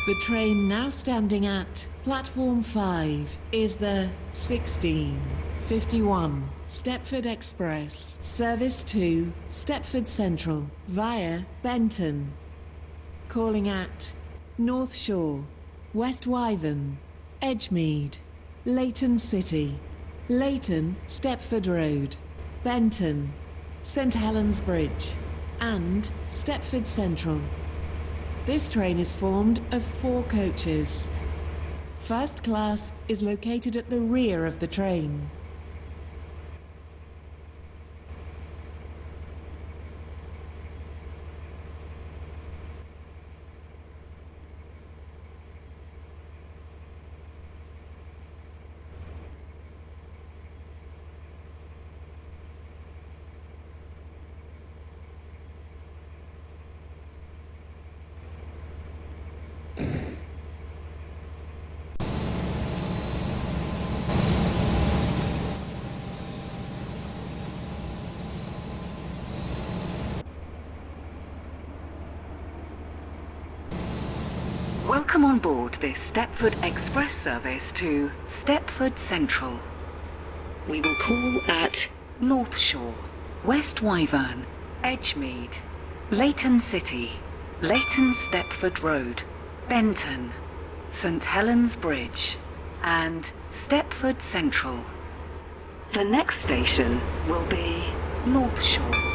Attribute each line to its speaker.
Speaker 1: The train now standing at platform 5 is the 1651 Stepford Express, service to Stepford Central via Benton. Calling at North Shore, West Wyvern, Edgemead, Leighton City, Leighton Stepford Road, Benton, St Helens Bridge and Stepford Central. This train is formed of 4 coaches. First class is located at the rear of the train.
Speaker 2: Welcome on board this Stepford Express service to Stepford Central. We will call at North Shore, West Wyvern, Edgemead, Leighton City, Leighton Stepford Road, Benton, St Helens Bridge and Stepford Central. The next station will be North Shore.